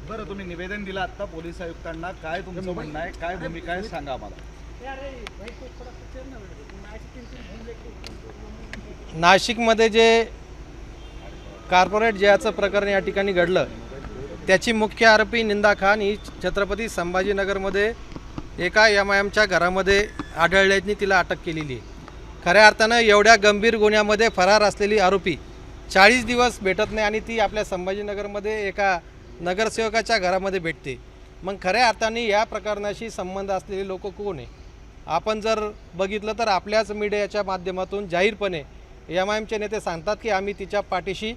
बरं, तुम्ही निवेदन दिलं आता पोलीस आयुक्तांना, काय तुमचं म्हणणं आहे, काय भूमिका आहे सांगा आम्हाला. नाशिकमध्ये जे कॉर्पोरेट जयाचं प्रकरण या ठिकाणी घडलं त्याची मुख्य आरोपी निंदा खान ही छत्रपती संभाजीनगरमध्ये एका MIMच्या घरामध्ये आढळल्याने तिला अटक केलेली आहे. खऱ्या अर्थानं एवढ्या गंभीर गुन्ह्यामध्ये फरार असलेली आरोपी 40 दिवस भेटत नाही आणि ती आपल्या संभाजीनगरमध्ये एका नगरसेवकाच्या घरामध्ये भेटते. मग खऱ्या अर्थाने या प्रकरणाशी संबंध असलेले लोक कोण आहे? आपण जर बघितलं तर आपल्याच मीडियाच्या माध्यमातून जाहीरपणे MIMचे नेते सांगतात की आम्ही तिच्या पाठीशी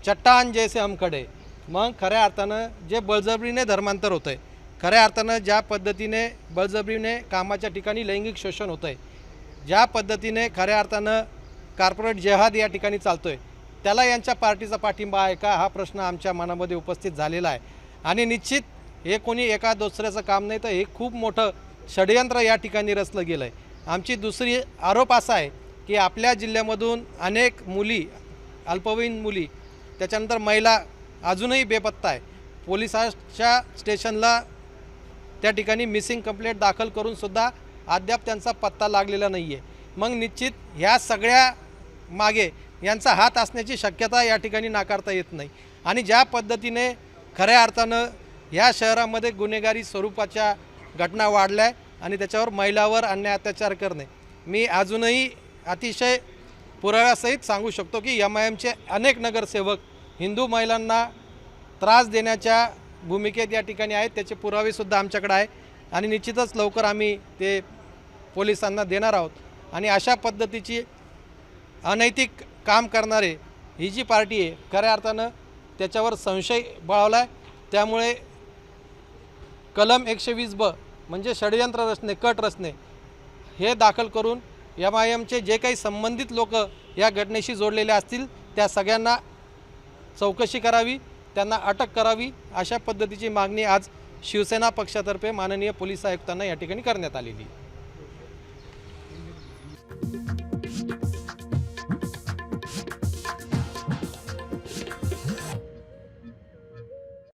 चट्टान जैसे हम खडे. मग खऱ्या अर्थानं जे बळजबरीने धर्मांतर होतं आहे, खऱ्या अर्थानं ज्या पद्धतीने बळजबरीने कामाच्या ठिकाणी लैंगिक शोषण होतं आहे, ज्या पद्धतीने खऱ्या अर्थानं कॉर्पोरेट जेहाद या ठिकाणी चालतो आहे, त्याला यांच्या पार्टीचा पाठिंबा आहे का हा प्रश्न आमच्या मनामध्ये उपस्थित झालेला आहे. आणि निश्चित हे कोणी एका दुसऱ्याचं काम नाही, तर हे खूप मोठं षडयंत्र या ठिकाणी रचलं गेलं आहे. आमची दुसरी आरोप असा आहे की आपल्या जिल्ह्यामधून अनेक मुली, अल्पवयीन मुली, त्याच्यानंतर महिला अजूनही बेपत्ता आहे. पोलिसांच्या स्टेशनला त्या ठिकाणी मिसिंग कंप्लेंट दाखल करूनसुद्धा अद्याप त्यांचा पत्ता लागलेला नाही आहे. मग निश्चित ह्या सगळ्या मागे यांचा हात असण्याची शक्यता या ठिकाणी नाकारता येत नाही. आणि ज्या पद्धतीने खऱ्या अर्थानं ह्या शहरामध्ये गुन्हेगारी स्वरूपाच्या घटना वाढल्या आहे आणि त्याच्यावर महिलावर अन्याय अत्याचार करणे, मी अजूनही अतिशय पुराव्यासहित सांगू शकतो की MIMचे अनेक नगरसेवक हिंदू महिलांना त्रास देण्याच्या भूमिकेत या ठिकाणी आहेत. त्याचे पुरावेसुद्धा आमच्याकडे आहे आणि निश्चितच लवकर आम्ही ते पोलिसांना देणार आहोत. आणि अशा पद्धतीची अनैतिक काम करणारे ही जी पार्टी आहे, खऱ्या अर्थानं त्याच्यावर संशय बळावला आहे. त्यामुळे कलम 120B म्हणजे षडयंत्र रचणे, कट रचणे हे दाखल करून MIMचे जे काही संबंधित लोक या घटनेशी जोडलेले असतील त्या सगळ्यांना चौकशी करावी, त्यांना अटक करावी, अशा पद्धतीची मागणी आज शिवसेना पक्षातर्फे माननीय पोलीस आयुक्तांना या ठिकाणी करण्यात आलेली.